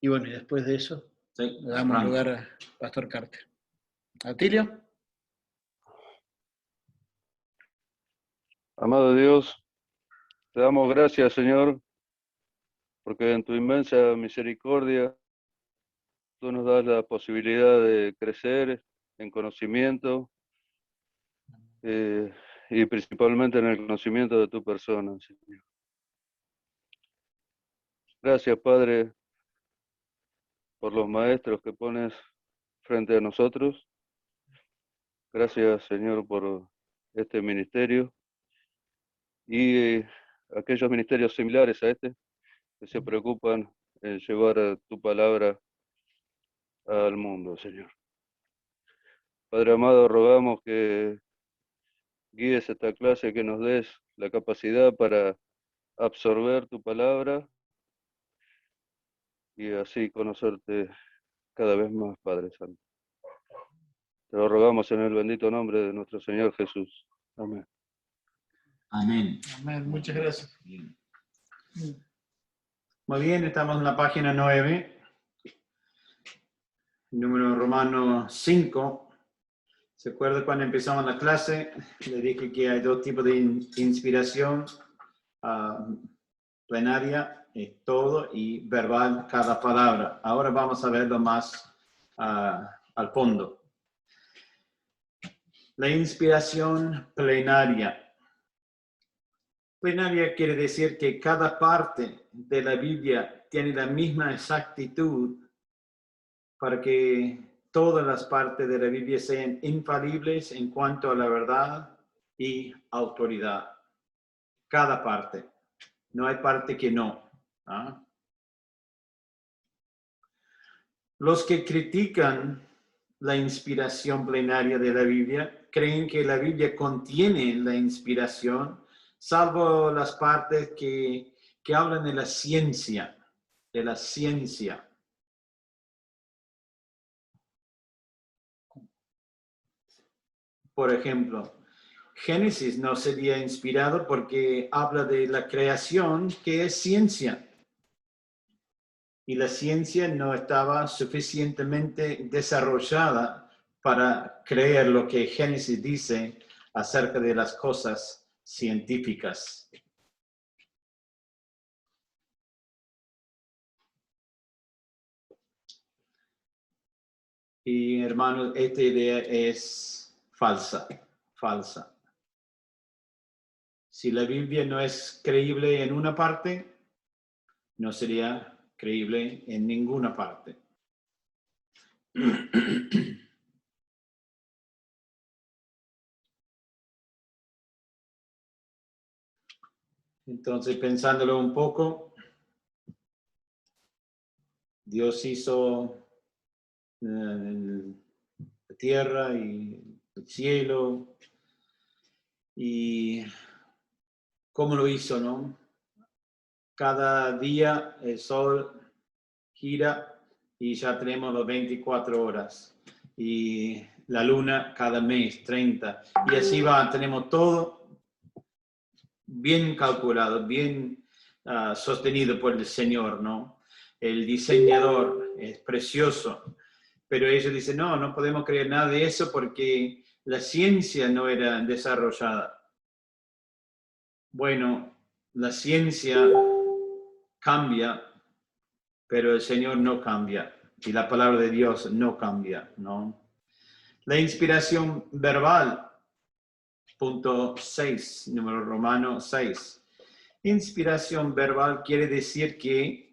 Y bueno, y después de eso, Sí, le damos lugar a Pastor Carter. ¿Atilio? Amado Dios, te damos gracias, Señor, porque en tu inmensa misericordia tú nos das la posibilidad de crecer en conocimiento y principalmente en el conocimiento de tu persona, Señor. Gracias, Padre, por los maestros que pones frente a nosotros. Gracias, Señor, por este ministerio y aquellos ministerios similares a este que se preocupan en llevar tu palabra al mundo, Señor. Padre amado, rogamos que guíes esta clase, que nos des la capacidad para absorber tu palabra y así conocerte cada vez más, Padre Santo. Te lo rogamos en el bendito nombre de nuestro Señor Jesús. Amén. Amén. Amén. Muchas gracias. Bien. Muy bien, estamos en la página 9, número romano 5. ¿Se acuerda cuando empezamos la clase? Le dije que hay dos tipos de inspiración, plenaria, todo, y verbal, cada palabra. Ahora vamos a verlo más al fondo. La inspiración plenaria. Plenaria quiere decir que cada parte de la Biblia tiene la misma exactitud para que todas las partes de la Biblia sean infalibles en cuanto a la verdad y autoridad. Cada parte. No hay parte que no. ¿Ah? Los que critican la inspiración plenaria de la Biblia creen que la Biblia contiene la inspiración, salvo las partes que hablan de la ciencia, Por ejemplo, Génesis no sería inspirado porque habla de la creación, que es ciencia. Y la ciencia no estaba suficientemente desarrollada para creer lo que Génesis dice acerca de las cosas científicas. Y hermanos, esta idea es falsa. Si la Biblia no es creíble en una parte, no sería creíble en ninguna parte. Entonces, pensándolo un poco, Dios hizo la tierra y el cielo, y cómo lo hizo, ¿no? Cada día el sol gira y ya tenemos las 24 horas. Y la luna cada mes, 30. Y así va, tenemos todo bien calculado, bien sostenido por el Señor, ¿no? El diseñador es precioso. Pero ellos dicen, no podemos creer nada de eso porque la ciencia no era desarrollada. Bueno, la ciencia cambia, pero el Señor no cambia. Y la palabra de Dios no cambia, ¿no? La inspiración verbal, punto 6, número romano 6. Inspiración verbal quiere decir que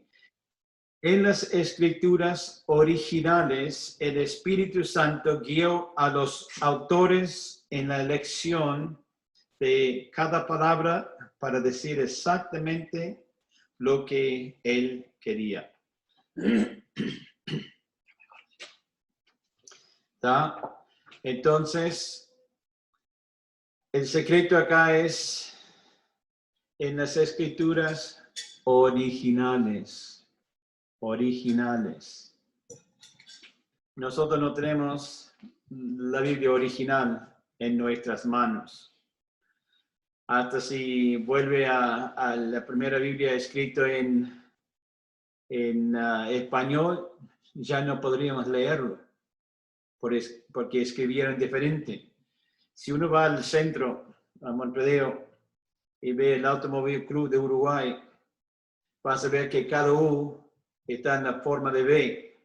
en las escrituras originales, el Espíritu Santo guió a los autores en la elección de cada palabra para decir exactamente lo que él quería. ¿Está? Entonces, el secreto acá es en las escrituras originales. Nosotros no tenemos la Biblia original en nuestras manos. Hasta si vuelve a la primera Biblia escrita en En español ya no podríamos leerlo, porque escribieron diferente. Si uno va al centro, a Montevideo, y ve el Automóvil Club de Uruguay, vas a ver que cada U está en la forma de B.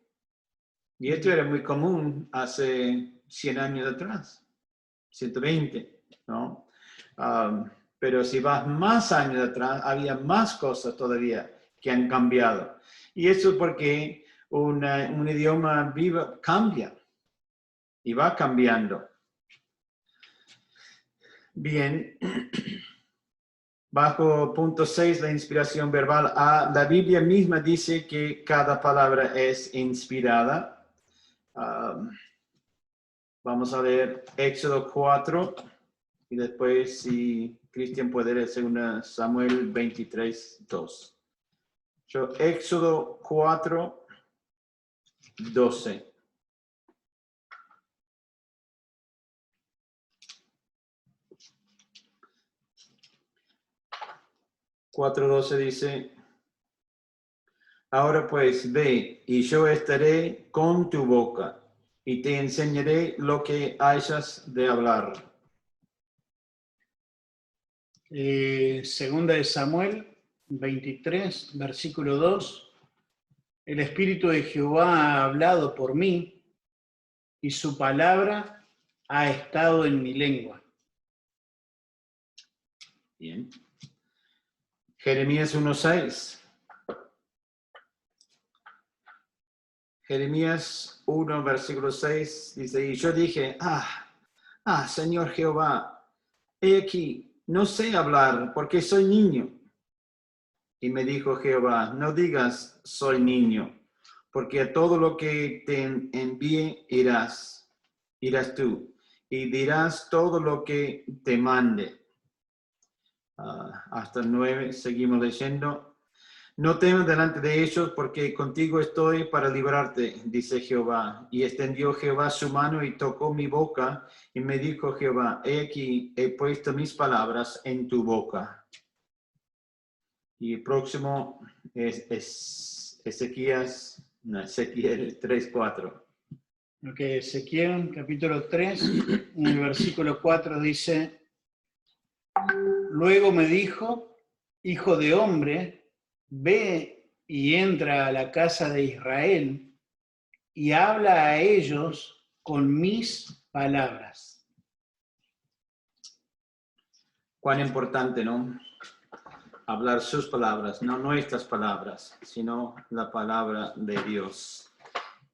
Y esto era muy común hace 100 años atrás, 120, ¿no? Pero si vas más años atrás, había más cosas todavía que han cambiado. Y eso es porque un idioma vivo cambia y va cambiando. Bien, bajo punto 6, la inspiración verbal. La Biblia misma dice que cada palabra es inspirada. Vamos a leer Éxodo 4 y después, si Cristian puede leer 2 Samuel 23, 2. Éxodo 4, 12. Cuatro 12 dice: ahora pues ve, y yo estaré con tu boca, y te enseñaré lo que hayas de hablar. Segunda de Samuel 23, versículo 2. El Espíritu de Jehová ha hablado por mí, y su palabra ha estado en mi lengua. Bien. Jeremías 1:6. Jeremías 1, versículo 6 dice: y yo dije, Señor Jehová, he aquí, no sé hablar porque soy niño. Y me dijo Jehová: no digas soy niño, porque a todo lo que te envíe irás tú, y dirás todo lo que te mande. Hasta el 9, seguimos leyendo. No temas delante de ellos, porque contigo estoy para librarte, dice Jehová. Y extendió Jehová su mano y tocó mi boca, y me dijo Jehová: he aquí, he puesto mis palabras en tu boca. Y el próximo es Ezequiel 3:4. Ok, Ezequiel capítulo 3, en el versículo 4 dice: luego me dijo, hijo de hombre, ve y entra a la casa de Israel y habla a ellos con mis palabras. Cuán importante, ¿no? Hablar sus palabras, no nuestras palabras, sino la palabra de Dios.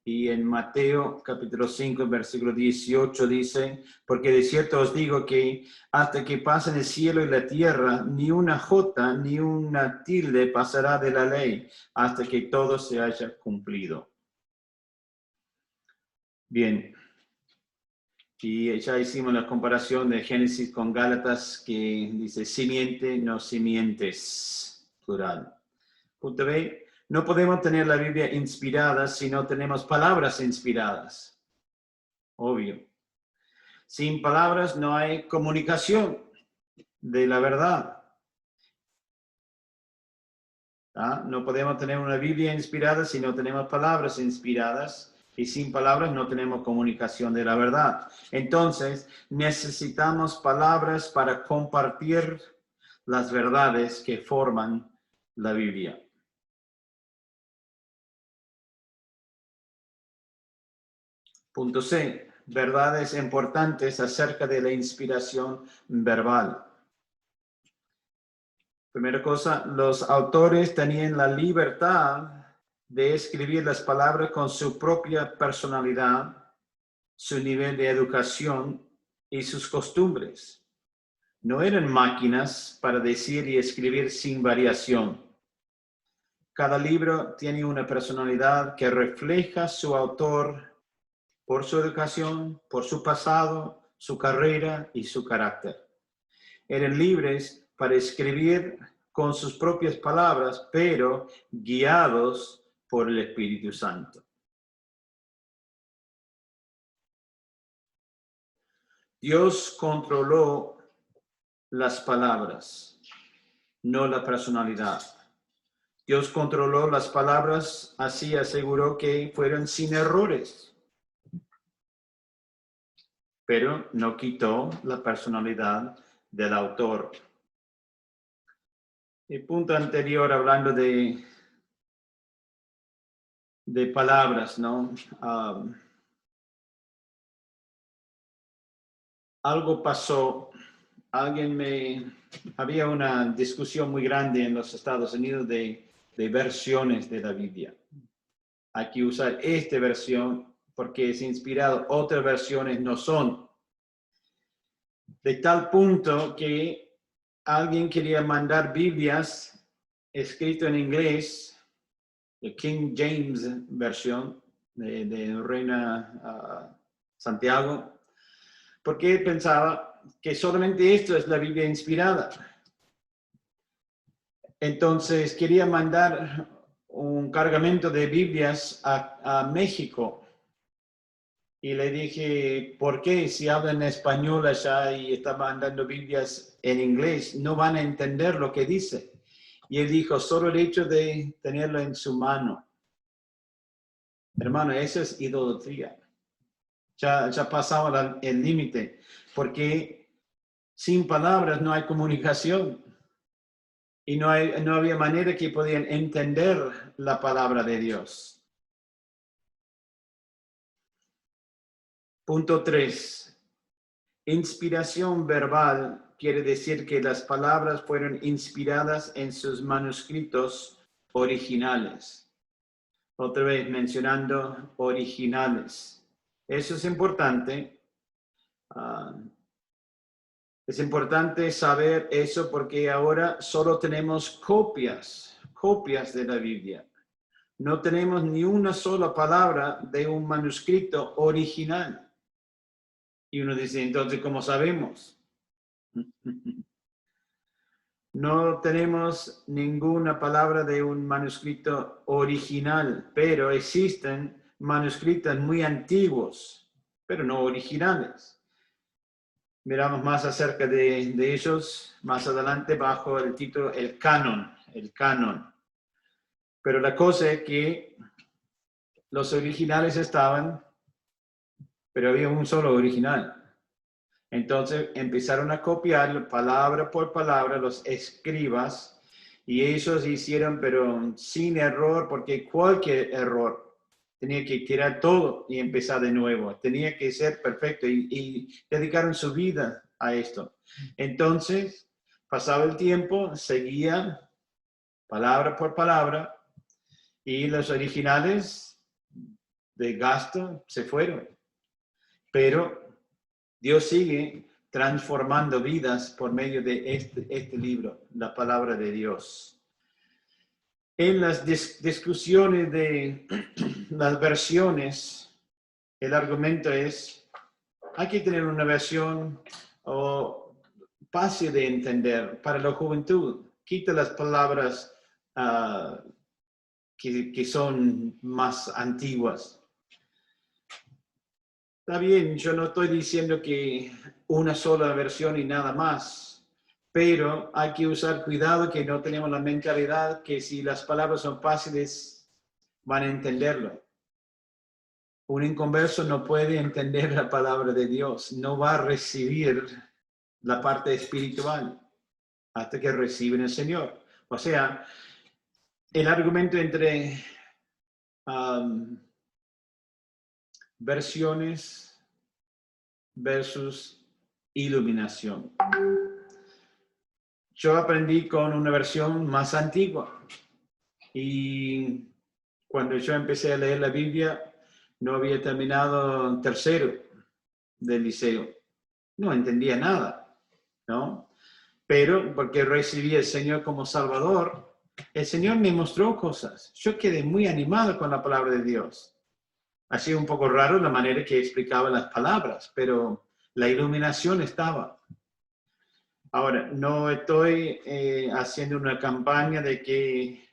Y en Mateo capítulo 5, versículo 18 dice: porque de cierto os digo que hasta que pasen el cielo y la tierra, ni una jota ni una tilde pasará de la ley, hasta que todo se haya cumplido. Bien. Y ya hicimos la comparación de Génesis con Gálatas, que dice simiente, no simientes, plural. Punto B. No podemos tener la Biblia inspirada si no tenemos palabras inspiradas. Obvio. Sin palabras no hay comunicación de la verdad. No podemos tener una Biblia inspirada si no tenemos palabras inspiradas. Y sin palabras no tenemos comunicación de la verdad. Entonces, necesitamos palabras para compartir las verdades que forman la Biblia. Punto C. Verdades importantes acerca de la inspiración verbal. Primera cosa, los autores tenían la libertad de escribir las palabras con su propia personalidad, su nivel de educación y sus costumbres. No eran máquinas para decir y escribir sin variación. Cada libro tiene una personalidad que refleja su autor por su educación, por su pasado, su carrera y su carácter. Eran libres para escribir con sus propias palabras, pero guiados por el Espíritu Santo. Dios controló las palabras, no la personalidad. Dios controló las palabras, así aseguró que fueron sin errores. Pero no quitó la personalidad del autor. El punto anterior, hablando de palabras, ¿no? Algo pasó, había una discusión muy grande en los Estados Unidos de versiones de la Biblia. Hay que usar esta versión porque es inspirado, otras versiones no son. De tal punto que alguien quería mandar Biblias escritas en inglés, de King James versión de Reina Santiago, porque pensaba que solamente esto es la Biblia inspirada. Entonces quería mandar un cargamento de Biblias a México. Y le dije, ¿por qué? Si hablan español allá y están mandando Biblias en inglés, no van a entender lo que dice. Y él dijo, solo el hecho de tenerlo en su mano. Hermano, eso es idolatría. Ya pasaba el límite, porque sin palabras no hay comunicación. Y no había manera que podían entender la palabra de Dios. Punto 3. Inspiración verbal quiere decir que las palabras fueron inspiradas en sus manuscritos originales. Otra vez mencionando originales. Eso es importante. Es importante saber eso porque ahora solo tenemos copias de la Biblia. No tenemos ni una sola palabra de un manuscrito original. Y uno dice, entonces, ¿cómo sabemos? No tenemos ninguna palabra de un manuscrito original, pero existen manuscritos muy antiguos, pero no originales. Miramos más acerca de ellos más adelante bajo el título el canon. Pero la cosa es que los originales estaban, pero había un solo original. Entonces empezaron a copiar palabra por palabra los escribas y ellos hicieron, pero sin error, porque cualquier error tenía que tirar todo y empezar de nuevo. Tenía que ser perfecto y dedicaron su vida a esto. Entonces pasaba el tiempo, seguían palabra por palabra y los originales de gasto se fueron. Pero Dios sigue transformando vidas por medio de este libro, la palabra de Dios. En las discusiones de las versiones, el argumento es, hay que tener una versión fácil de entender para la juventud. Quita las palabras que son más antiguas. Está bien, yo no estoy diciendo que una sola versión y nada más, pero hay que usar cuidado que no tenemos la mentalidad que si las palabras son fáciles, van a entenderlo. Un inconverso no puede entender la palabra de Dios, no va a recibir la parte espiritual hasta que reciben el Señor. O sea, el argumento entre versiones versus iluminación. Yo aprendí con una versión más antigua y cuando yo empecé a leer la Biblia no había terminado tercero del liceo. No entendía nada, ¿no? Pero porque recibí al Señor como Salvador, el Señor me mostró cosas. Yo quedé muy animado con la palabra de Dios. Ha sido un poco raro la manera que explicaba las palabras, pero la iluminación estaba. Ahora, no estoy haciendo una campaña de que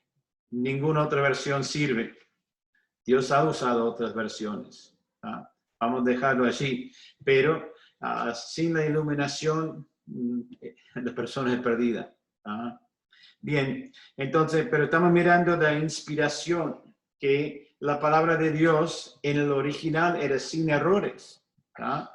ninguna otra versión sirve. Dios ha usado otras versiones. Vamos a dejarlo así. Pero sin la iluminación, la persona es perdida. Bien, entonces, pero estamos mirando la inspiración, que la palabra de Dios en el original era sin errores. ¿Ah?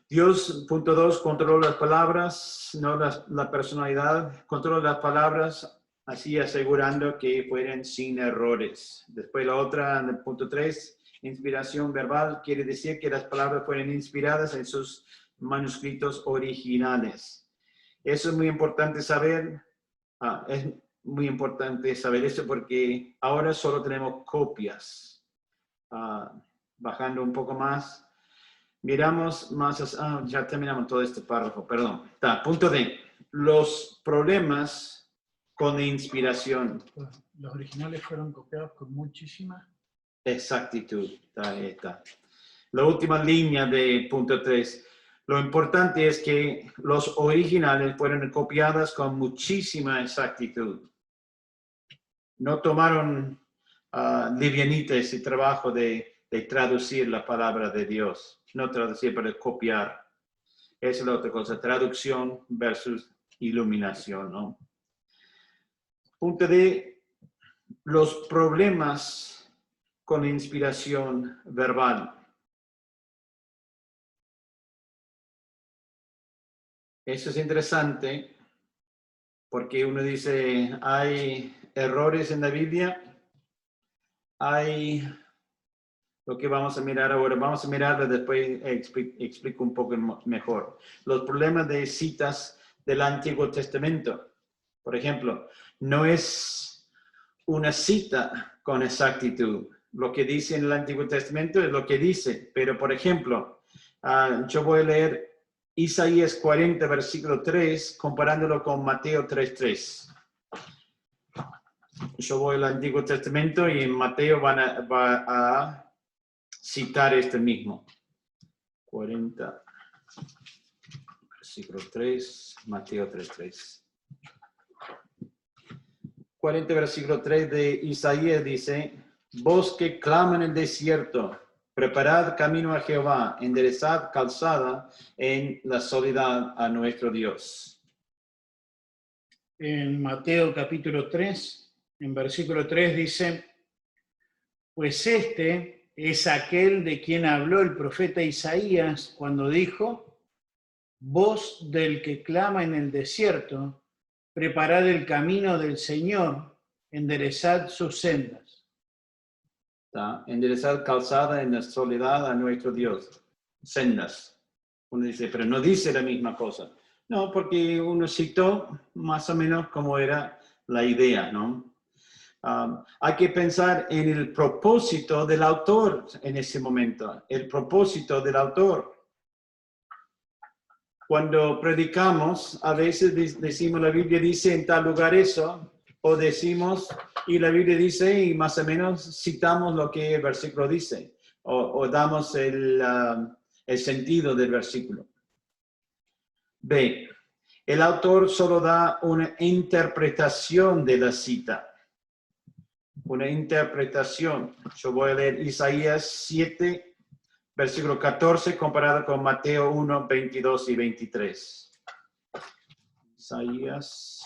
Dios, punto 2, controla las palabras, no la personalidad, controla las palabras, así asegurando que fueran sin errores. Después la otra, en el punto 3, inspiración verbal, quiere decir que las palabras fueron inspiradas en sus manuscritos originales. Eso es muy importante saber, es muy importante saber eso porque ahora solo tenemos copias. Bajando un poco más. Miramos más, ya terminamos todo este párrafo, perdón. Punto D. Los problemas con la inspiración. Los originales fueron copiados con muchísima exactitud. Ahí está. La última línea de punto 3. Lo importante es que los originales fueron copiadas con muchísima exactitud. No tomaron livianita ese trabajo de traducir la palabra de Dios. No traducir, pero copiar. Esa es la otra cosa, traducción versus iluminación, ¿no? Punto D, los problemas con la inspiración verbal. Eso es interesante porque uno dice, hay errores en la Biblia, hay lo que vamos a mirar ahora. Vamos a mirarlo después, explico un poco mejor. Los problemas de citas del Antiguo Testamento. Por ejemplo, no es una cita con exactitud. Lo que dice en el Antiguo Testamento es lo que dice. Pero, por ejemplo, yo voy a leer Isaías 40, versículo 3, comparándolo con Mateo 3:3. Yo voy al Antiguo Testamento y en Mateo va a citar este mismo. 40, versículo 3, Mateo 3:3. 40, versículo 3 de Isaías dice, voz que clama en el desierto, preparad camino a Jehová, enderezad calzada en la soledad a nuestro Dios. En Mateo capítulo 3, en versículo 3 dice, pues este es aquel de quien habló el profeta Isaías cuando dijo, voz del que clama en el desierto, preparad el camino del Señor, enderezad sus sendas. Enderezad calzada en la soledad a nuestro Dios. Sendas. Uno dice, pero no dice la misma cosa. No, porque uno citó más o menos como era la idea, ¿no? Hay que pensar en el propósito del autor en ese momento. El propósito del autor. Cuando predicamos, a veces decimos, la Biblia dice en tal lugar eso, o decimos, y la Biblia dice, y más o menos citamos lo que el versículo dice, o damos el sentido del versículo. B, el autor solo da una interpretación de la cita. Una interpretación. Yo voy a leer Isaías 7, versículo 14, comparado con Mateo 1, 22 y 23. Isaías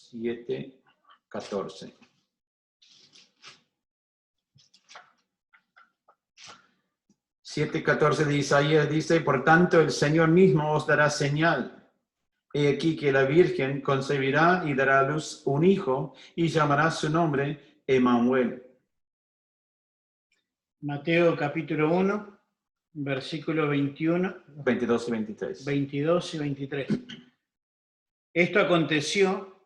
7, 14. 7:14 de Isaías dice, por tanto el Señor mismo os dará señal. He aquí que la Virgen concebirá y dará a luz un hijo y llamará su nombre Emmanuel. Mateo capítulo 1, versículo 21, 22 y 23. 22 y 23. Esto aconteció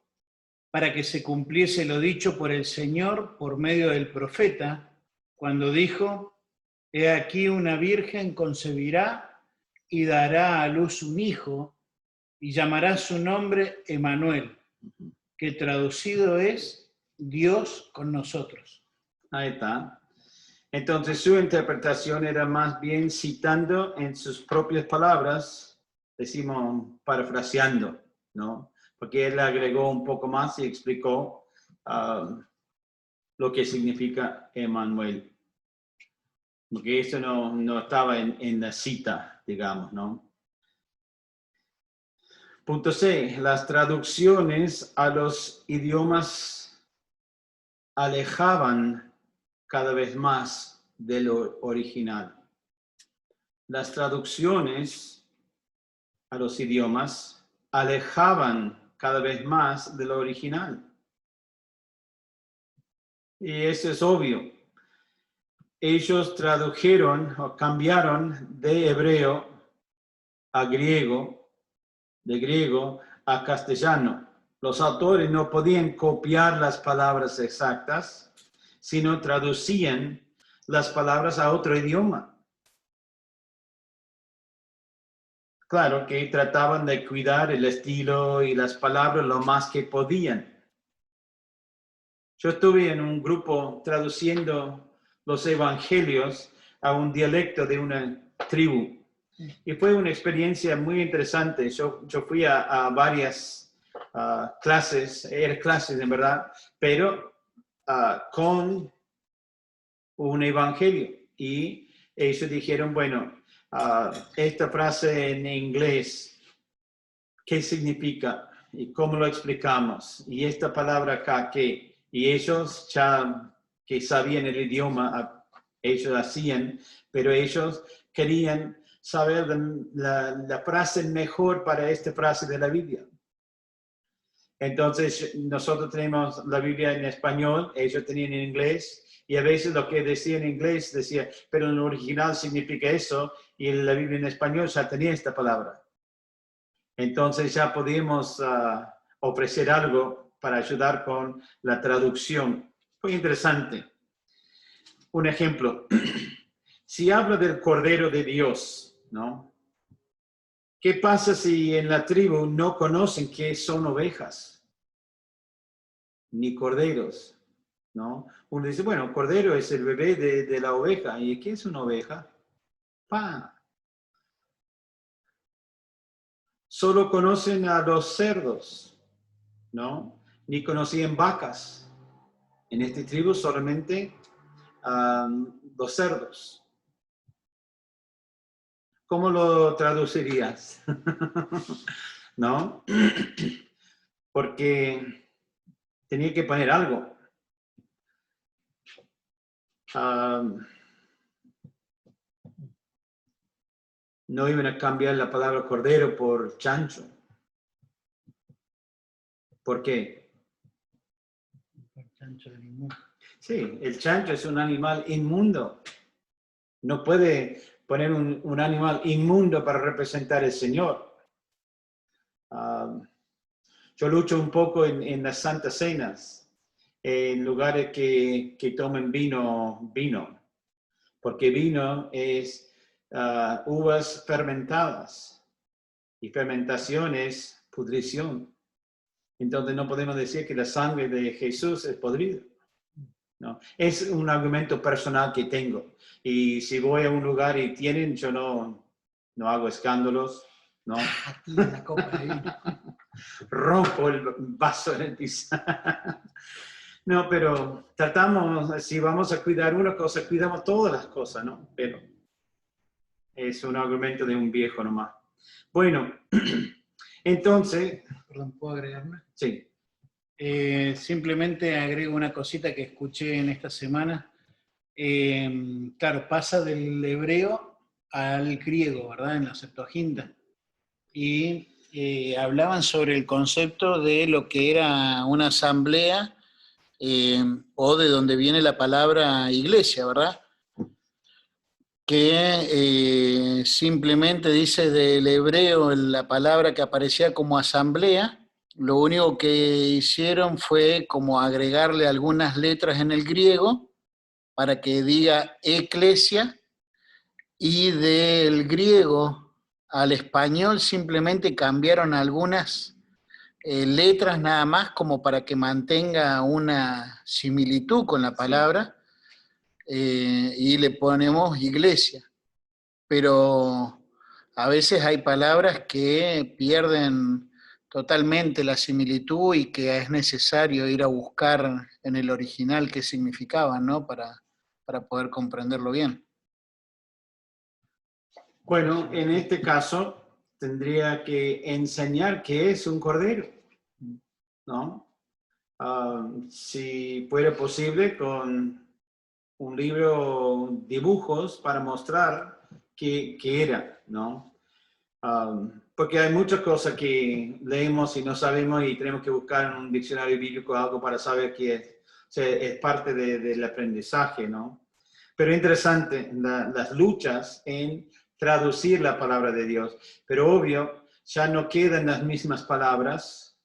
para que se cumpliese lo dicho por el Señor por medio del profeta, cuando dijo, he aquí una virgen concebirá y dará a luz un hijo y llamará su nombre Emmanuel, que traducido es Dios con nosotros. Ahí está. Entonces su interpretación era más bien citando en sus propias palabras, decimos parafraseando, ¿no? Porque él agregó un poco más y explicó lo que significa Emmanuel. Porque eso no estaba en la cita, digamos, ¿no? Punto C, las traducciones a los idiomas alejaban cada vez más de lo original. Las traducciones a los idiomas alejaban cada vez más de lo original. Y eso es obvio. Ellos tradujeron o cambiaron de hebreo a griego, de griego a castellano. Los autores no podían copiar las palabras exactas, sino traducían las palabras a otro idioma. Claro que trataban de cuidar el estilo y las palabras lo más que podían. Yo estuve en un grupo traduciendo los evangelios a un dialecto de una tribu. Y fue una experiencia muy interesante. Yo fui a varias clases en verdad, pero con un evangelio. Y ellos dijeron, bueno, esta frase en inglés, ¿qué significa? ¿Y cómo lo explicamos? Y esta palabra acá, ¿qué? Y ellos ya que sabían el idioma, ellos hacían, pero ellos querían saber la frase mejor para esta frase de la Biblia. Entonces, nosotros tenemos la Biblia en español, ellos tenían en inglés, y a veces lo que decía en inglés decía, pero en el original significa eso, y en la Biblia en español ya tenía esta palabra. Entonces ya podíamos ofrecer algo para ayudar con la traducción. Fue interesante. Un ejemplo, si habla del Cordero de Dios, ¿no? ¿Qué pasa si en la tribu no conocen qué son ovejas? Ni corderos, ¿no? Uno dice, bueno, cordero es el bebé de la oveja. ¿Y qué es una oveja? Solo conocen a los cerdos, ¿no? Ni conocían vacas. En esta tribu solamente los cerdos. ¿Cómo lo traducirías? ¿No? Porque tenía que poner algo. No iban a cambiar la palabra cordero por chancho. ¿Por qué? Sí, el chancho es un animal inmundo. No puede poner un animal inmundo para representar al Señor. Yo lucho un poco en las Santas Cenas, en lugares que tomen vino, porque vino es uvas fermentadas y fermentación es pudrición. Entonces no podemos decir que la sangre de Jesús es podrida. No, es un argumento personal que tengo. Y si voy a un lugar y tienen, yo no hago escándalos, ¿no? La copa de vino. Rompo el vaso en el piso. No, pero tratamos, si vamos a cuidar una cosa, cuidamos todas las cosas, ¿no? Pero es un argumento de un viejo nomás. Bueno, entonces... Perdón, ¿puedo agregarme? Sí. Simplemente agrego una cosita que escuché en esta semana. Claro, pasa del hebreo al griego, ¿verdad? En la Septuaginta. Y hablaban sobre el concepto de lo que era una asamblea o de donde viene la palabra iglesia, ¿verdad? Que simplemente dice del hebreo la palabra que aparecía como asamblea. Lo único que hicieron fue como agregarle algunas letras en el griego para que diga eclesia, y del griego al español simplemente cambiaron algunas letras nada más como para que mantenga una similitud con la palabra, y le ponemos iglesia. Pero a veces hay palabras que pierden totalmente la similitud y que es necesario ir a buscar en el original qué significaban, ¿no? Para poder comprenderlo bien. Bueno, en este caso tendría que enseñar qué es un cordero, ¿no? Si fuera posible, con un libro, dibujos para mostrar qué era, ¿no? Porque hay muchas cosas que leemos y no sabemos y tenemos que buscar en un diccionario bíblico algo para saber qué es. O sea, es parte del aprendizaje, ¿no? Pero interesante las luchas en traducir la palabra de Dios. Pero obvio, ya no quedan las mismas palabras,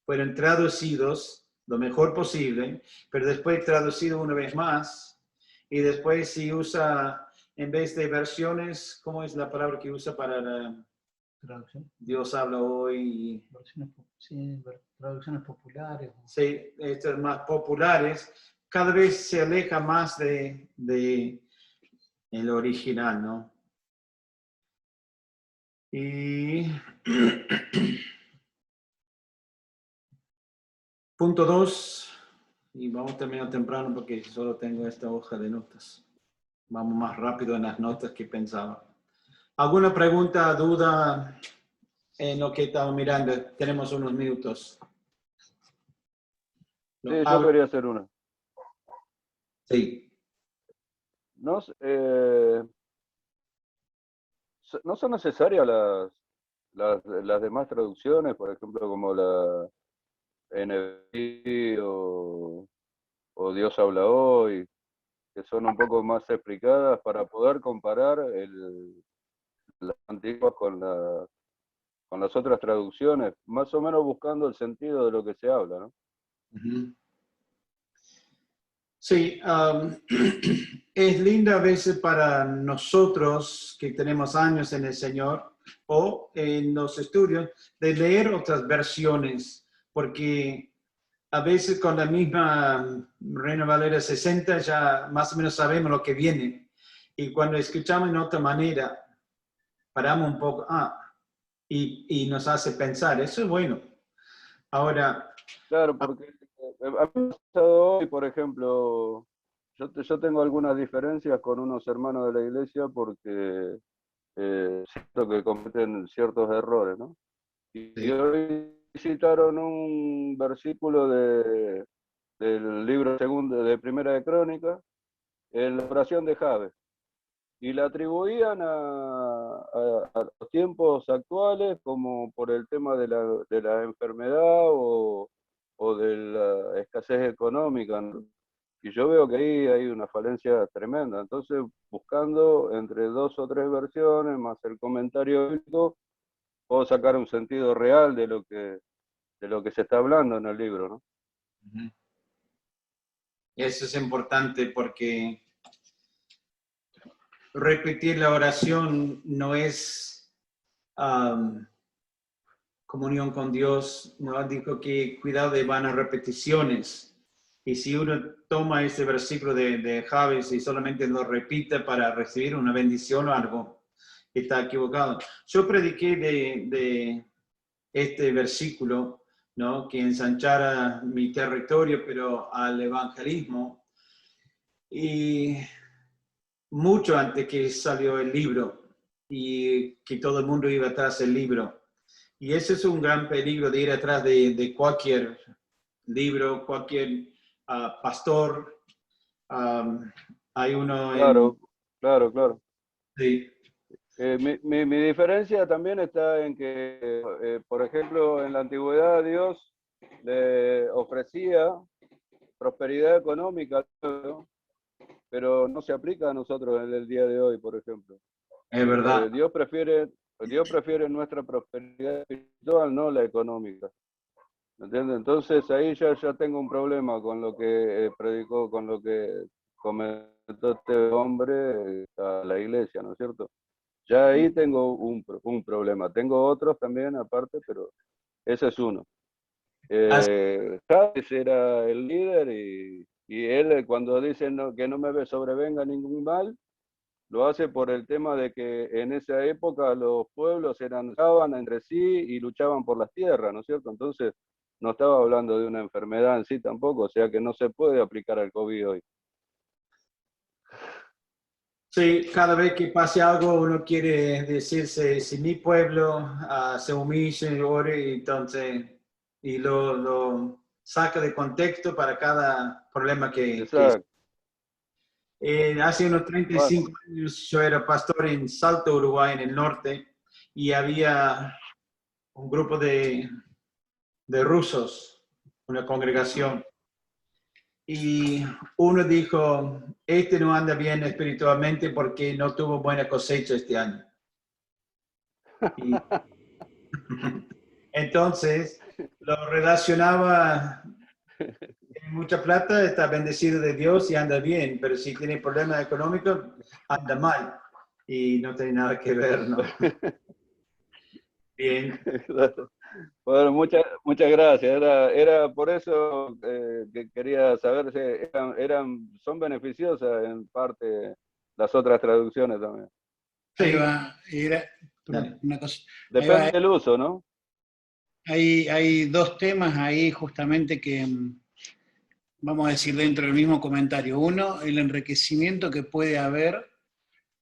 fueron traducidos lo mejor posible, pero después traducido una vez más, y después si usa, en vez de versiones, ¿cómo es la palabra que usa para Traducción. Dios habla hoy? Sí, traducciones populares. Sí, estas más populares, cada vez se aleja más de el original, ¿no? Y punto 2, y vamos a terminar temprano porque solo tengo esta hoja de notas. Vamos más rápido en las notas que pensaba. ¿Alguna pregunta, duda en lo que estaba mirando? Tenemos unos minutos. Sí, yo quería hacer una. Sí. No, no son necesarias las demás traducciones, por ejemplo, como la NBI o Dios habla hoy, que son un poco más explicadas para poder comparar las antiguas con las otras traducciones, más o menos buscando el sentido de lo que se habla, ¿no? Sí, es linda a veces para nosotros que tenemos años en el Señor o en los estudios de leer otras versiones, porque a veces con la misma Reina Valera 60 ya más o menos sabemos lo que viene. Y cuando escuchamos en otra manera, paramos un poco, y nos hace pensar, eso es bueno. Ahora... Claro, porque a mí me ha pasado hoy, por ejemplo, yo tengo algunas diferencias con unos hermanos de la iglesia porque siento que cometen ciertos errores, ¿no? Y hoy citaron un versículo del libro segundo de Primera de Crónicas, en la oración de Jabes, y la atribuían a los tiempos actuales como por el tema de la enfermedad o de la escasez económica, ¿no? Y yo veo que ahí hay una falencia tremenda. Entonces, buscando entre 2 o 3 versiones, más el comentario bíblico, puedo sacar un sentido real de lo que se está hablando en el libro, ¿no? Eso es importante porque repetir la oración no es comunión con Dios. No dijo que cuidado de vanas repeticiones. Y si uno toma este versículo de Javes y solamente lo repite para recibir una bendición o algo, está equivocado. Yo prediqué de este versículo, ¿no? Que ensanchara mi territorio, pero al evangelismo. Y mucho antes que salió el libro y que todo el mundo iba atrás del libro. Y ese es un gran peligro de ir atrás de cualquier libro, cualquier pastor. Hay uno Claro, claro. Sí. Mi diferencia también está en que, por ejemplo, en la antigüedad Dios le ofrecía prosperidad económica, ¿no? Pero no se aplica a nosotros en el día de hoy, por ejemplo. Es verdad. Dios prefiere nuestra prosperidad espiritual, no la económica. ¿Entiendes? Entonces ahí ya tengo un problema con lo que predicó, con lo que comentó este hombre a la iglesia, ¿no es cierto? Ya ahí tengo un problema. Tengo otros también aparte, pero ese es uno. Chávez era el líder y él cuando dice que no me sobrevenga ningún mal, lo hace por el tema de que en esa época los pueblos luchaban entre sí y luchaban por las tierras, ¿no es cierto? Entonces no estaba hablando de una enfermedad en sí tampoco, o sea que no se puede aplicar al COVID hoy. Sí, cada vez que pase algo uno quiere decirse, si mi pueblo se humilla y ore, entonces, y lo saca de contexto para cada problema que Exacto. hace unos Bueno, 35 años yo era pastor en Salto, Uruguay, en el norte, y había un grupo de rusos, una congregación, y uno dijo, este no anda bien espiritualmente porque no tuvo buena cosecha este año. Y entonces lo relacionaba, tiene mucha plata, está bendecido de Dios y anda bien, pero si tiene problemas económicos, anda mal. Y no tiene nada que ver, ¿no? Bien. bueno, muchas gracias. Era por eso que quería saber si son beneficiosas en parte las otras traducciones también. Ahí Sí. va, era Dale. una cosa. Ahí Depende va, del uso, ¿no? hay dos temas ahí justamente que vamos a decir dentro del mismo comentario. Uno, el enriquecimiento que puede haber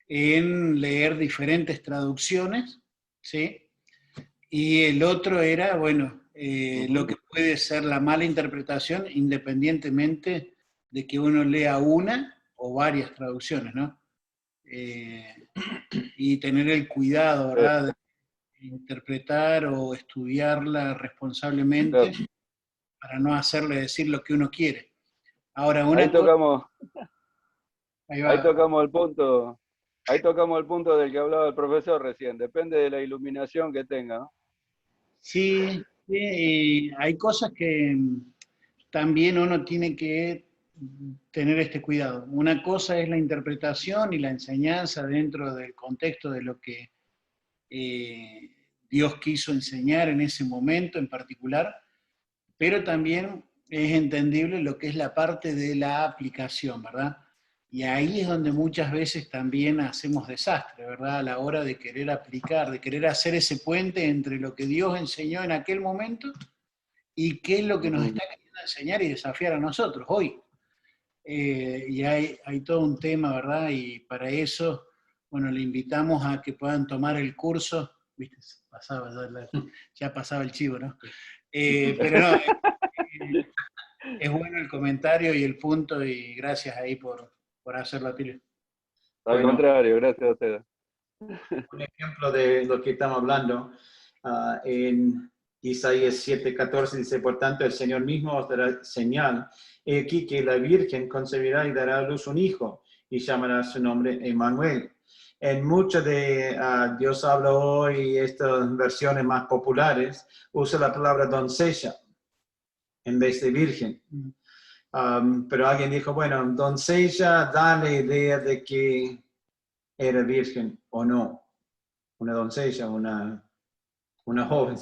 en leer diferentes traducciones, ¿sí? Y el otro era, bueno, lo que puede ser la mala interpretación independientemente de que uno lea una o varias traducciones, ¿no? Y tener el cuidado, ¿verdad? De interpretar o estudiarla responsablemente Claro. para no hacerle decir lo que uno quiere. Ahora, Ahí una cosa, tocamos, ahí ahí va, tocamos el punto, ahí tocamos el punto del que hablaba el profesor recién. Depende de la iluminación que tenga, ¿no? sí, sí, y hay cosas que también uno tiene que tener este cuidado. Una cosa es la interpretación y la enseñanza dentro del contexto de lo que Dios quiso enseñar en ese momento en particular, pero también es entendible lo que es la parte de la aplicación, ¿verdad? Y ahí es donde muchas veces también hacemos desastre, ¿verdad? A la hora de querer aplicar, de querer hacer ese puente entre lo que Dios enseñó en aquel momento y qué es lo que nos está queriendo enseñar y desafiar a nosotros hoy. Y hay todo un tema, ¿verdad? Y para eso, bueno, le invitamos a que puedan tomar el curso, viste, ya pasaba el chivo, ¿no? Pero no, es bueno el comentario y el punto y gracias ahí por hacerlo, Tilio. Al Bueno, contrario, gracias a ustedes. un ejemplo de lo que estamos hablando, en Isaías 7:14 dice, por tanto, el Señor mismo os dará señal. He aquí que la Virgen concebirá y dará a luz un hijo y llamará su nombre Emmanuel. En muchas de Dios habla hoy, estas versiones más populares, usa la palabra doncella en vez de virgen. Pero alguien dijo, bueno, doncella da la idea de que era virgen o no. Una doncella, una joven.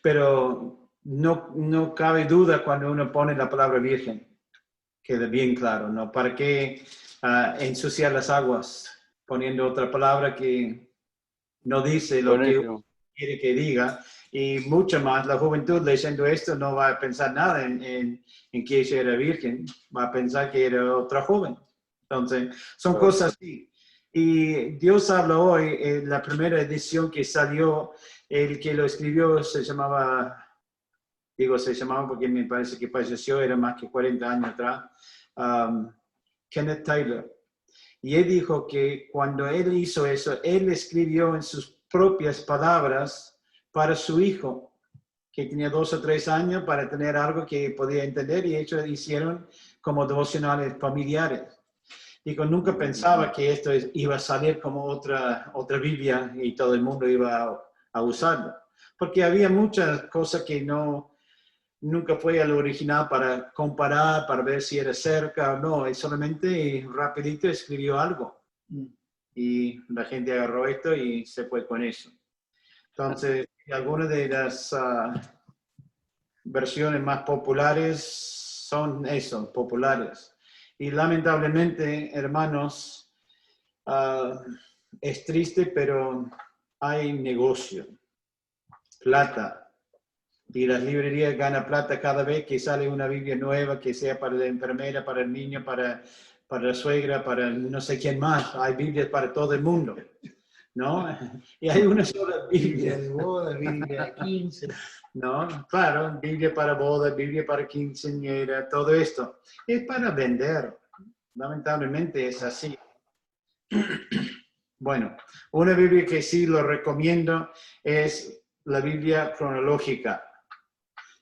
Pero no cabe duda cuando uno pone la palabra virgen. Queda bien claro, ¿no? ¿Para qué ensuciar las aguas poniendo otra palabra que no dice lo que uno Buenísimo. quiere que diga? Y mucho más, la juventud leyendo esto no va a pensar nada en que ella era virgen, va a pensar que era otra joven. Entonces, son Claro. cosas así. Y Dios habla hoy, en la primera edición que salió, el que lo escribió se llamaba porque me parece que falleció, era más que 40 años atrás, Kenneth Taylor. Y él dijo que cuando él hizo eso, él escribió en sus propias palabras para su hijo, que tenía 2 o 3 años, para tener algo que podía entender, y ellos hicieron como devocionales familiares. Digo, nunca pensaba que esto iba a salir como otra Biblia y todo el mundo iba a usarlo. Porque había muchas cosas que nunca fue al original para comparar, para ver si era cerca o no. Él solamente rapidito escribió algo. Y la gente agarró esto y se fue con eso. Entonces, algunas de las versiones más populares son eso, populares. Y lamentablemente, hermanos, es triste, pero hay negocio, plata. Y las librerías ganan plata cada vez que sale una Biblia nueva, que sea para la enfermera, para el niño, para para la suegra, para no sé quién más. Hay Biblias para todo el mundo, ¿no? Y hay una sola Biblia Biblia. de boda, Biblia de 15. No, claro, Biblia para boda, Biblia para quinceañera, todo esto. Es para vender. Lamentablemente es así. Bueno, una Biblia que sí lo recomiendo es la Biblia cronológica.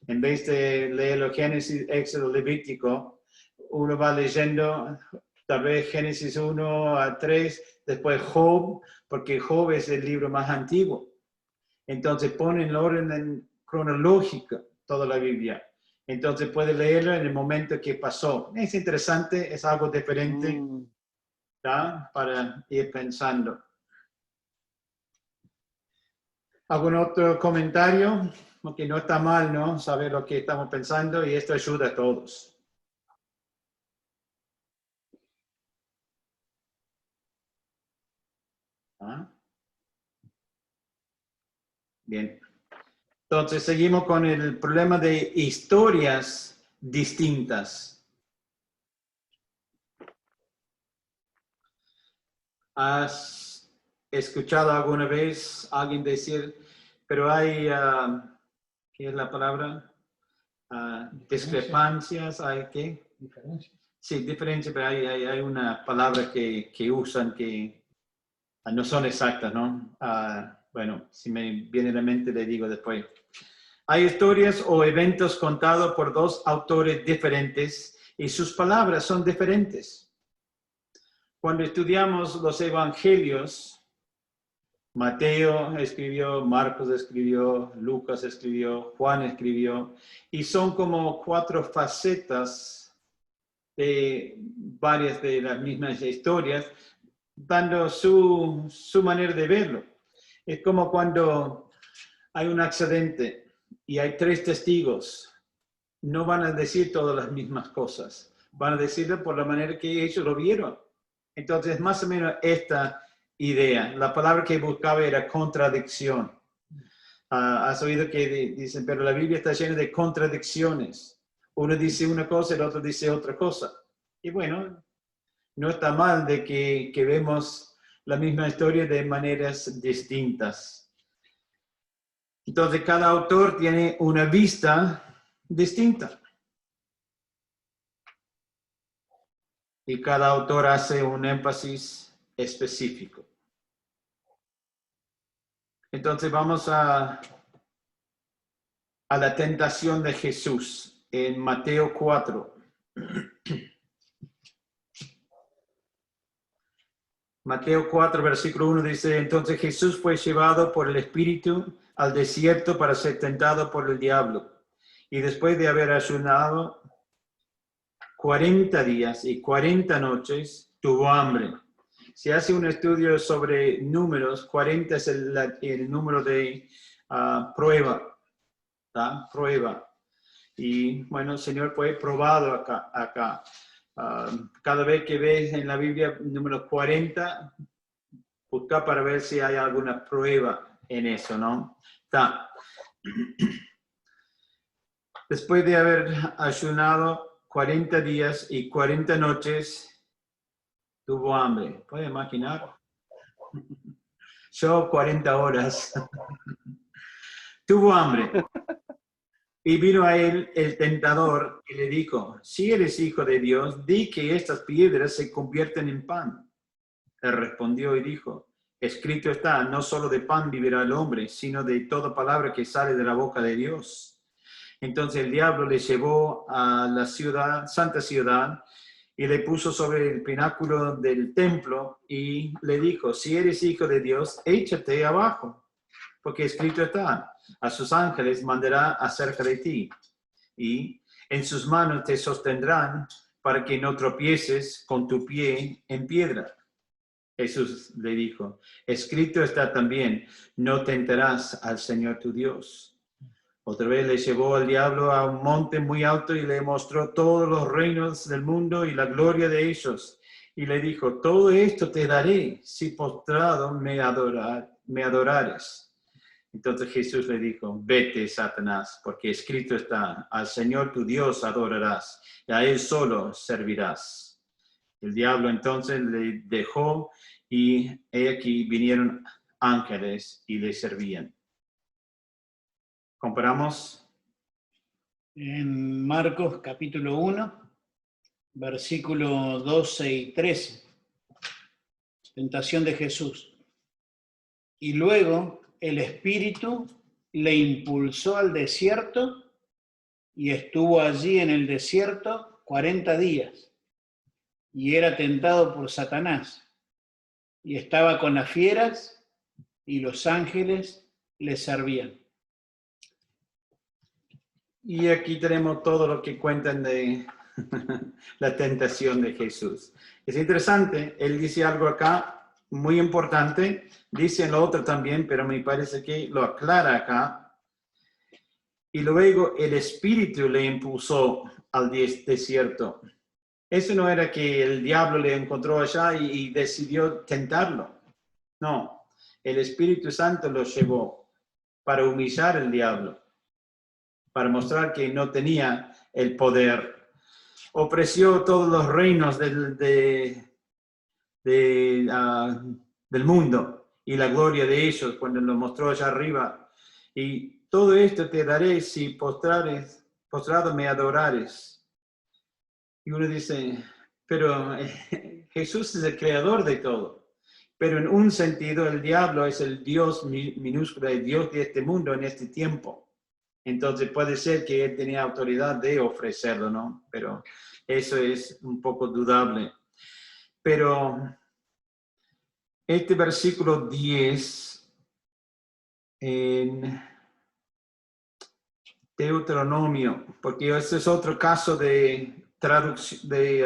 En vez de leer Génesis, Éxodo, Levítico, uno va leyendo tal vez Génesis 1 a 3, después Job, porque Job es el libro más antiguo. Entonces pone en orden cronológico toda la Biblia. Entonces puede leerlo en el momento que pasó. Es interesante, es algo diferente, ¿tá? Para ir pensando. ¿Algún otro comentario? Porque no está mal, ¿no? Saber lo que estamos pensando y esto ayuda a todos. ¿Ah? Bien. Entonces seguimos con el problema de historias distintas. ¿Has escuchado alguna vez a alguien decir, pero hay, ¿qué es la palabra? Discrepancias, ¿hay qué? Diferencias. Sí, diferencias, pero hay una palabra que usan que no son exactas, ¿no? Bueno, si me viene a la mente le digo después. Hay historias o eventos contados por dos autores diferentes y sus palabras son diferentes. Cuando estudiamos los evangelios, Mateo escribió, Marcos escribió, Lucas escribió, Juan escribió, y son como 4 facetas de varias de las mismas historias, dando su manera de verlo. Es como cuando hay un accidente y hay 3 testigos, no van a decir todas las mismas cosas, van a decirlo por la manera que ellos lo vieron. Entonces, más o menos esta idea. La palabra que buscaba era contradicción. Has oído que dicen, pero la Biblia está llena de contradicciones. Uno dice una cosa, el otro dice otra cosa. Y bueno, no está mal de que vemos la misma historia de maneras distintas. Entonces, cada autor tiene una vista distinta. Y cada autor hace un énfasis específico. Entonces vamos a la tentación de Jesús en Mateo 4. Mateo 4, versículo 1 dice, entonces Jesús fue llevado por el Espíritu al desierto para ser tentado por el diablo. Y después de haber ayunado 40 días y 40 noches, tuvo hambre. Si hace un estudio sobre números, 40 es el número de prueba, ¿tá? Prueba. Y bueno, el Señor fue probado acá. Cada vez que ves en la Biblia número 40, busca para ver si hay alguna prueba en eso, ¿no? Está. Después de haber ayunado 40 días y 40 noches, tuvo hambre. ¿Puede imaginar? Yo 40 horas. Tuvo hambre. Y vino a él el tentador y le dijo, si eres hijo de Dios, di que estas piedras se convierten en pan. Él respondió y dijo, escrito está, no solo de pan vivirá el hombre, sino de toda palabra que sale de la boca de Dios. Entonces el diablo le llevó a la ciudad, santa ciudad, y le puso sobre el pináculo del templo y le dijo, si eres hijo de Dios, échate abajo, porque escrito está, a sus ángeles mandará acerca de ti, y en sus manos te sostendrán para que no tropieces con tu pie en piedra. Jesús le dijo, escrito está también, no tentarás al Señor tu Dios. Otra vez le llevó al diablo a un monte muy alto y le mostró todos los reinos del mundo y la gloria de ellos. Y le dijo, todo esto te daré si postrado me adorares. Entonces Jesús le dijo, vete, Satanás, porque escrito está, al Señor tu Dios adorarás, y a Él solo servirás. El diablo entonces le dejó y aquí vinieron ángeles y le servían. Comparamos En Marcos capítulo 1, versículos 12 y 13. Tentación de Jesús. Y luego el Espíritu le impulsó al desierto y estuvo allí en el desierto 40 días. Y era tentado por Satanás. Y estaba con las fieras y los ángeles le servían. y aquí tenemos todo lo que cuentan de la tentación de Jesús. Es interesante, él dice algo acá muy importante, dice lo otro también, pero me parece que lo aclara acá. Y luego el Espíritu le impulsó al desierto. Eso no era que el diablo le encontró allá y decidió tentarlo. No, el Espíritu Santo lo llevó para humillar al diablo, para mostrar que no tenía el poder. Ofreció todos los reinos del mundo y la gloria de ellos cuando lo mostró allá arriba. Y todo esto te daré si postrado me adorares. Y uno dice, pero Jesús es el creador de todo. Pero en un sentido el diablo es el Dios minúsculo, el Dios de este mundo en este tiempo. Entonces puede ser que él tenía autoridad de ofrecerlo, ¿no? Pero eso es un poco dudable. Pero este versículo 10 en Deuteronomio, porque este es otro caso de traducción, de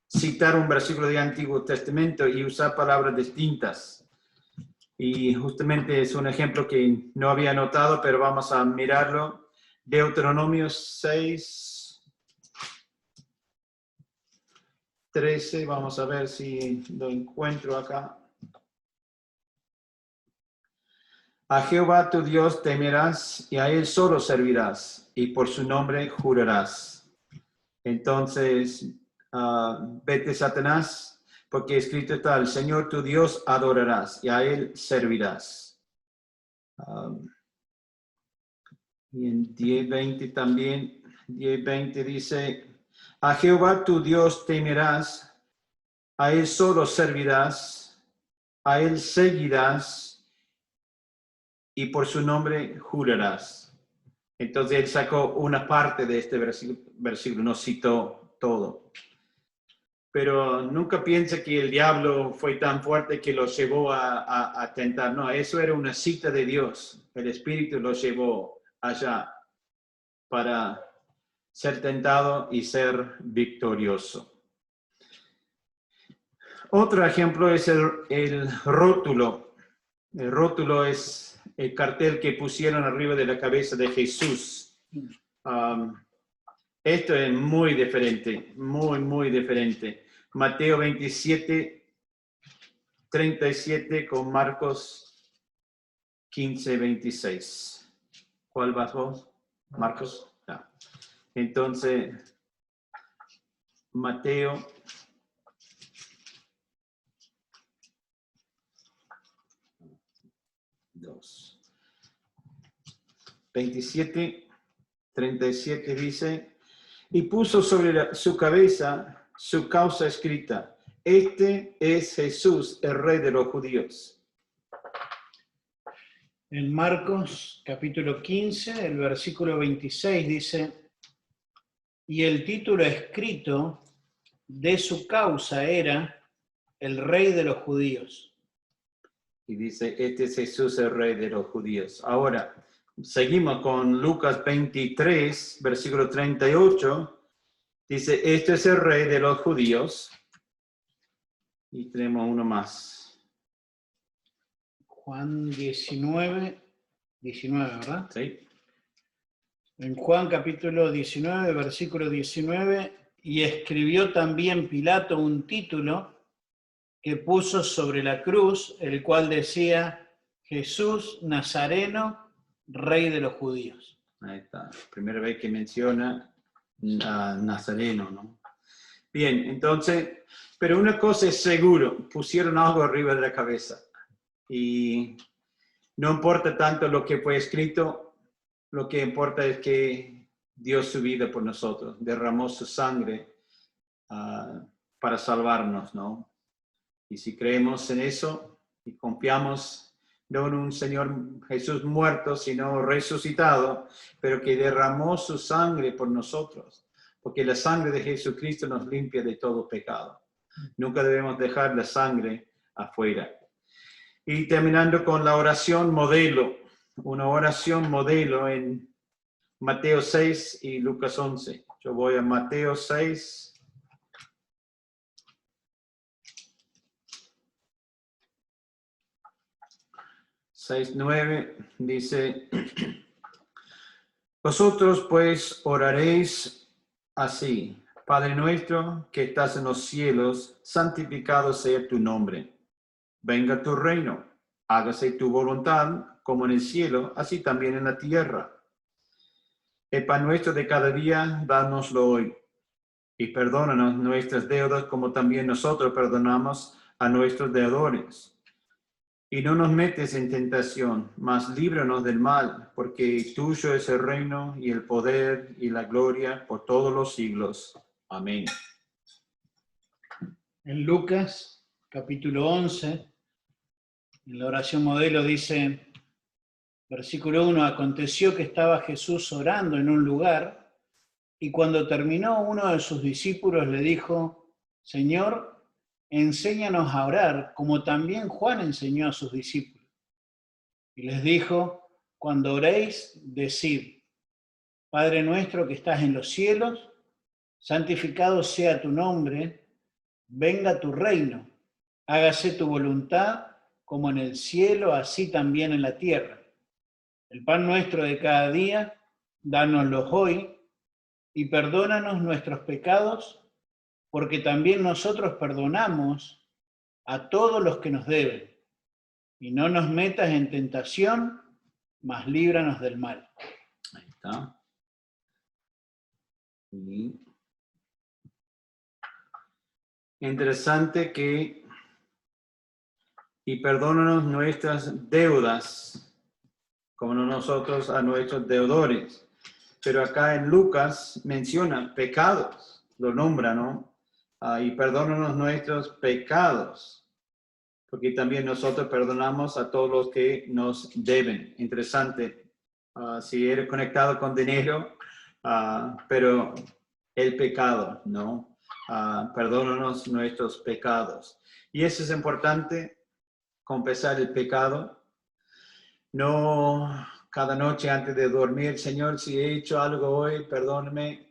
citar un versículo del Antiguo Testamento y usar palabras distintas. Y justamente es un ejemplo que no había notado, pero vamos a mirarlo. Deuteronomio 6, 13, vamos a ver si lo encuentro acá. A Jehová tu Dios temerás y a él solo servirás y por su nombre jurarás. Entonces, vete Satanás, porque escrito está, al Señor tu Dios adorarás y a él servirás. Y en 10:20 también, 10:20 dice, a Jehová tu Dios temerás, a él solo servirás, a él seguirás y por su nombre jurarás. Entonces él sacó una parte de este versículo, no citó todo. Pero nunca piense que el diablo fue tan fuerte que lo llevó a tentar. No, eso era una cita de Dios. El Espíritu lo llevó allá para ser tentado y ser victorioso. Otro ejemplo es el rótulo. El rótulo es el cartel que pusieron arriba de la cabeza de Jesús. Esto es muy diferente, muy diferente. Mateo 27, 37 con Marcos 15, 26. ¿Cuál vas vos? Marcos. No. Entonces, Mateo 2. 27, 37 dice, y puso sobre su cabeza su causa escrita. Este es Jesús, el Rey de los judíos. En Marcos capítulo 15, el versículo 26 dice, y el título escrito de su causa era el Rey de los judíos. Y dice, este es Jesús, el Rey de los judíos. Ahora, seguimos con Lucas 23, versículo 38. Dice, este es el Rey de los judíos. Y tenemos uno más. Juan 19, ¿verdad? ¿Sí? En Juan capítulo 19, versículo 19, y escribió también Pilato un título que puso sobre la cruz, el cual decía, Jesús Nazareno, Rey de los judíos. Ahí está. Primera vez que menciona Nazareno, ¿no? Bien, entonces, pero una cosa es seguro, pusieron algo arriba de la cabeza. Y no importa tanto lo que fue escrito, lo que importa es que dio su vida por nosotros, derramó su sangre para salvarnos, ¿no? Y si creemos en eso y confiamos no en un Señor Jesús muerto, sino resucitado, pero que derramó su sangre por nosotros, porque la sangre de Jesucristo nos limpia de todo pecado. Nunca debemos dejar la sangre afuera. Y terminando con la oración modelo, una oración modelo en Mateo 6 y Lucas 11. Yo voy a Mateo 6. 6:9 dice, vosotros pues oraréis así, Padre nuestro que estás en los cielos, santificado sea tu nombre. Venga tu reino, hágase tu voluntad, como en el cielo, así también en la tierra. El pan nuestro de cada día, dánoslo hoy, y perdónanos nuestras deudas, como también nosotros perdonamos a nuestros deudores. Y no nos metes en tentación, mas líbranos del mal, porque tuyo es el reino y el poder y la gloria por todos los siglos. Amén. En Lucas, capítulo 11, en la oración modelo dice, versículo 1, aconteció que estaba Jesús orando en un lugar, y cuando terminó uno de sus discípulos le dijo, Señor, enséñanos a orar, como también Juan enseñó a sus discípulos. Y les dijo, cuando oréis, decid, Padre nuestro que estás en los cielos, santificado sea tu nombre, venga tu reino, hágase tu voluntad, como en el cielo, así también en la tierra. El pan nuestro de cada día, dánoslo hoy, y perdónanos nuestros pecados, porque también nosotros perdonamos a todos los que nos deben. Y no nos metas en tentación, mas líbranos del mal. Ahí está. Y interesante que, y perdónanos nuestras deudas, como nosotros a nuestros deudores. Pero acá en Lucas menciona pecados, lo nombra, ¿no? Y perdónanos nuestros pecados, porque también nosotros perdonamos a todos los que nos deben. Interesante, si eres conectado con dinero, pero el pecado, ¿no? Perdónanos nuestros pecados. Y eso es importante, confesar el pecado. No cada noche antes de dormir, Señor, si he hecho algo hoy, perdóname.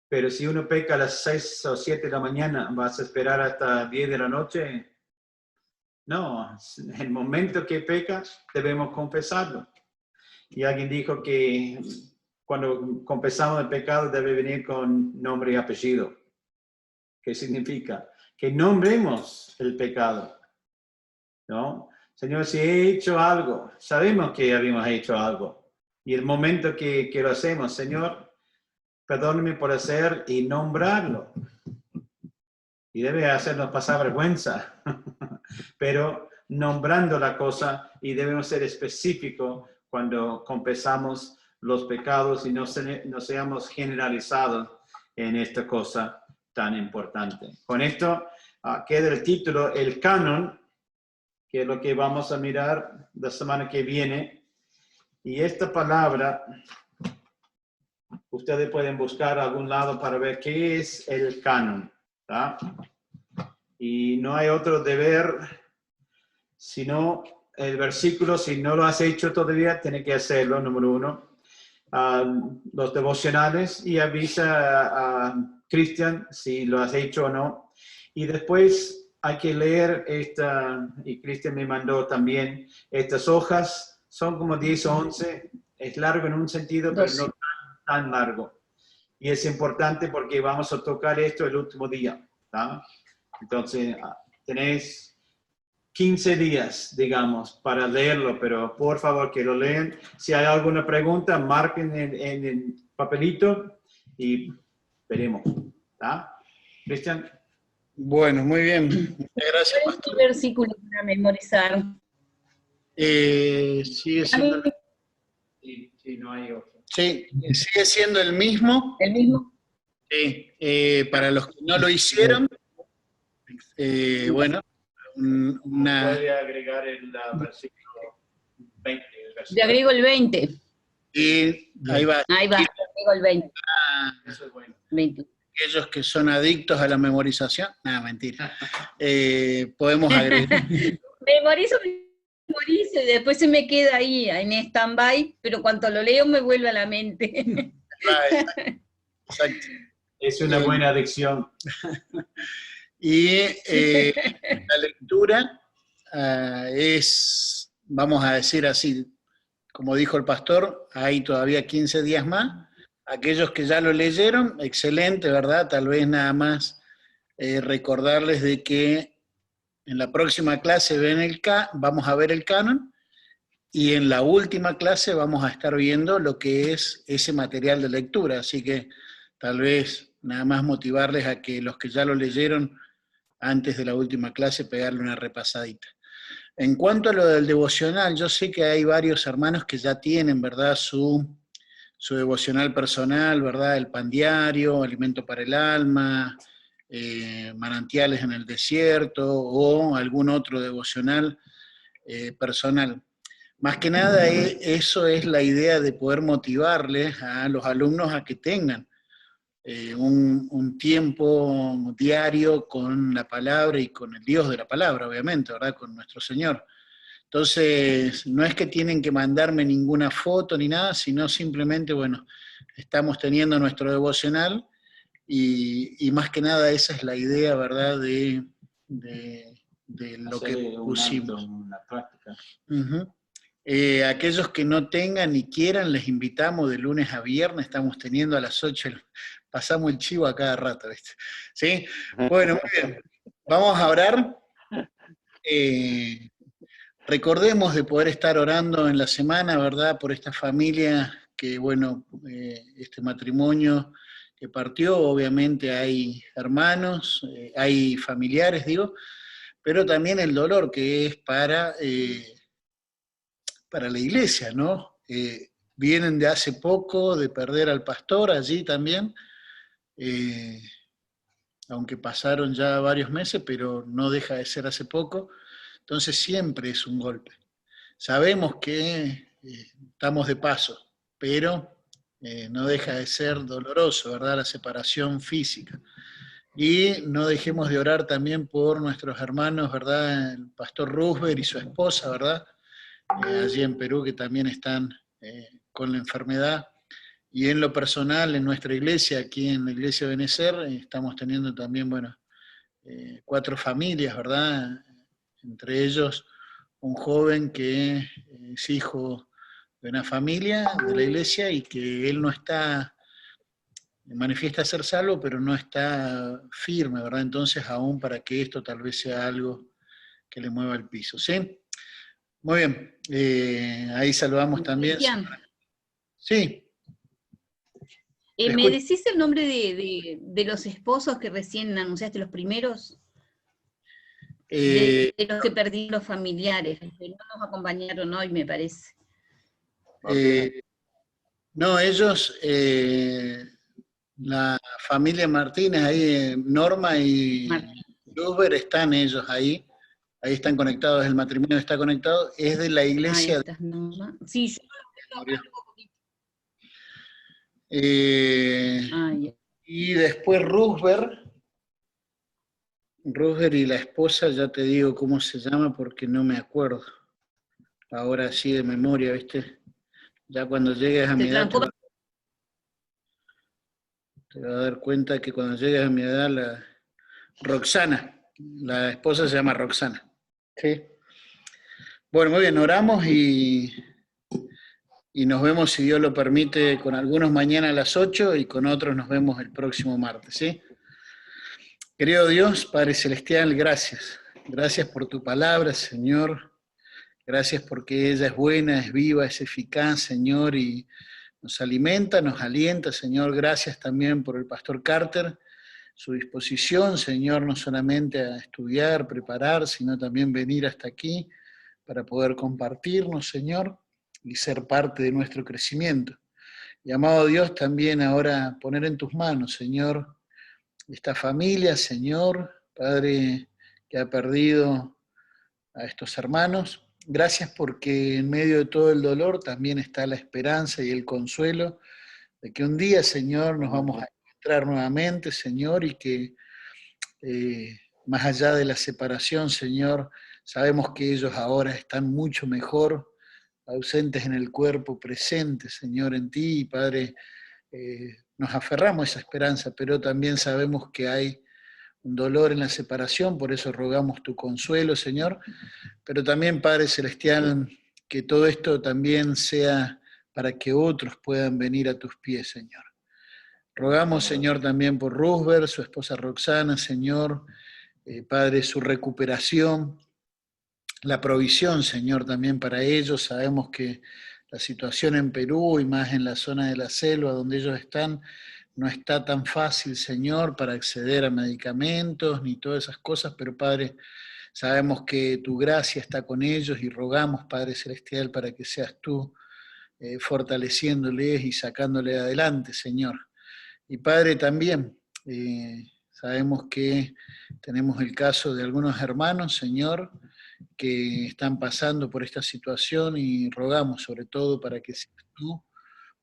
Pero si uno peca a las 6 o 7 de la mañana, ¿vas a esperar hasta 10 de la noche? No, en el momento que pecas, debemos confesarlo. Y alguien dijo que cuando confesamos el pecado debe venir con nombre y apellido. ¿Qué significa? Que nombremos el pecado, ¿no? Señor, si he hecho algo, sabemos que habíamos hecho algo. Y el momento que lo hacemos, Señor, perdóname por hacer y nombrarlo. Y debe hacernos pasar vergüenza, pero nombrando la cosa, y debemos ser específicos cuando confesamos los pecados y no seamos generalizados en esta cosa tan importante. Con esto queda el título, el canon, que es lo que vamos a mirar la semana que viene. Y esta palabra, ustedes pueden buscar a algún lado para ver qué es el canon, ¿tá? Y no hay otro deber, sino el versículo, si no lo has hecho todavía, tienes que hacerlo, número 1. Los devocionales, y avisa a Cristian si lo has hecho o no. Y después hay que leer esta, y Cristian me mandó también estas hojas, son como 10 o 11, es largo en un sentido, pero no tan largo. Y es importante porque vamos a tocar esto el último día, ¿tá? Entonces, tenéis 15 días, digamos, para leerlo, pero por favor que lo lean. Si hay alguna pregunta, marquen en el papelito y veremos, ¿tá? Cristian, Bueno, muy bien. Muchas gracias, ¿Cuál es pastor. tu versículo para memorizar? Sigue siendo, sí, no hay otro. sí, sigue siendo el mismo. ¿El mismo? Sí, para los que no lo hicieron, bueno, una, Puede agregar el versículo 20. El Te versículo. agrego el 20. y ahí va. Ahí va, te agrego el 20. Eso es bueno. 20. Aquellos que son adictos a la memorización, nada, mentira. Podemos agregar. Memorizo y después se me queda ahí en stand-by, pero cuando lo leo me vuelve a la mente. Exacto. Es una buena adicción. Y la lectura es, vamos a decir así, como dijo el pastor, hay todavía 15 días más. Aquellos que ya lo leyeron, excelente, ¿verdad? Tal vez nada más recordarles de que en la próxima clase vamos a ver el canon y en la última clase vamos a estar viendo lo que es ese material de lectura. Así que tal vez nada más motivarles a que los que ya lo leyeron antes de la última clase pegarle una repasadita. En cuanto a lo del devocional, yo sé que hay varios hermanos que ya tienen, ¿verdad?, su devocional personal, ¿verdad?, el pan diario, alimento para el alma, manantiales en el desierto o algún otro devocional personal. Más que nada, eso es la idea de poder motivarles a los alumnos a que tengan un tiempo diario con la palabra y con el Dios de la palabra, obviamente, ¿verdad?, con nuestro Señor. Entonces, no es que tienen que mandarme ninguna foto ni nada, sino simplemente, bueno, estamos teniendo nuestro devocional y más que nada esa es la idea, ¿verdad?, de lo Hacer que un pusimos. hábito, una práctica. Uh-huh. Aquellos que no tengan ni quieran, les invitamos de lunes a viernes, estamos teniendo a las 8, pasamos el chivo a cada rato, ¿viste? ¿Sí? Bueno, muy bien. Vamos a orar. Recordemos de poder estar orando en la semana, ¿verdad?, por esta familia que, bueno, este matrimonio que partió, obviamente hay hermanos, hay familiares, digo, pero también el dolor que es para la iglesia, ¿no? Vienen de hace poco de perder al pastor allí también, aunque pasaron ya varios meses, pero no deja de ser hace poco, entonces siempre es un golpe. Sabemos que estamos de paso, pero no deja de ser doloroso, ¿verdad?, la separación física. Y no dejemos de orar también por nuestros hermanos, ¿verdad?, el pastor Roosberg y su esposa, ¿verdad?, allí en Perú, que también están con la enfermedad. Y en lo personal, en nuestra iglesia, aquí en la iglesia de Benecer, estamos teniendo también, bueno, 4 familias, ¿verdad?, entre ellos un joven que es hijo de una familia de la iglesia y que él no está, manifiesta ser salvo, pero no está firme, ¿verdad? Entonces, aún para que esto tal vez sea algo que le mueva el piso, ¿sí? Muy bien, ahí saludamos también. Cristian, Sí. ¿me decís el nombre de los esposos que recién anunciaste, los primeros? De los que perdí los familiares, que no nos acompañaron hoy, me parece. No, ellos, la familia Martínez, ahí Norma y Luber están ellos ahí están conectados, el matrimonio está conectado, es de la iglesia. Ahí está, Norma. Sí, yo y después Roosberg y la esposa, ya te digo cómo se llama porque no me acuerdo. Ahora sí de memoria, ¿viste? Ya cuando llegues a mi edad te vas a dar cuenta que cuando llegues a mi edad, Roxana, la esposa se llama Roxana. ¿Sí? Bueno, muy bien, oramos y nos vemos, si Dios lo permite, con algunos mañana a las 8 y con otros nos vemos el próximo martes, ¿sí? Querido Dios, Padre Celestial, gracias. Gracias por tu palabra, Señor. Gracias porque ella es buena, es viva, es eficaz, Señor, y nos alimenta, nos alienta, Señor. Gracias también por el pastor Carter. su disposición, Señor, no solamente a estudiar, preparar, sino también venir hasta aquí para poder compartirnos, Señor, y ser parte de nuestro crecimiento. Y amado Dios, también ahora poner en tus manos, Señor, esta familia, Señor, Padre, que ha perdido a estos hermanos. Gracias porque en medio de todo el dolor también está la esperanza y el consuelo de que un día, Señor, nos vamos a encontrar nuevamente, Señor, y que más allá de la separación, Señor, sabemos que ellos ahora están mucho mejor, ausentes en el cuerpo, presentes, Señor, en ti, Padre. Nos aferramos a esa esperanza, pero también sabemos que hay un dolor en la separación, por eso rogamos tu consuelo, Señor, pero también, Padre Celestial, que todo esto también sea para que otros puedan venir a tus pies, Señor. Rogamos, Señor, también por Roosevelt, su esposa Roxana, Señor, Padre, su recuperación, la provisión, Señor, también para ellos. Sabemos que la situación en Perú y más en la zona de la selva donde ellos están, no está tan fácil, Señor, para acceder a medicamentos ni todas esas cosas, pero Padre, sabemos que tu gracia está con ellos y rogamos, Padre Celestial, para que seas tú fortaleciéndoles y sacándoles adelante, Señor. Y Padre, también sabemos que tenemos el caso de algunos hermanos, Señor, que están pasando por esta situación y rogamos sobre todo para que seas tú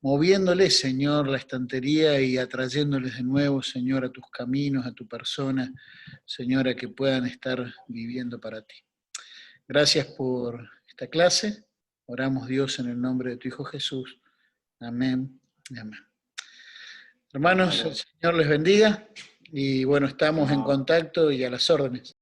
moviéndoles, Señor, la estantería y atrayéndoles de nuevo, Señor, a tus caminos, a tu persona, Señor, a que puedan estar viviendo para ti. Gracias por esta clase. Oramos, Dios, en el nombre de tu Hijo Jesús. Amén y amén. Hermanos, el Señor les bendiga y bueno, estamos en contacto y a las órdenes.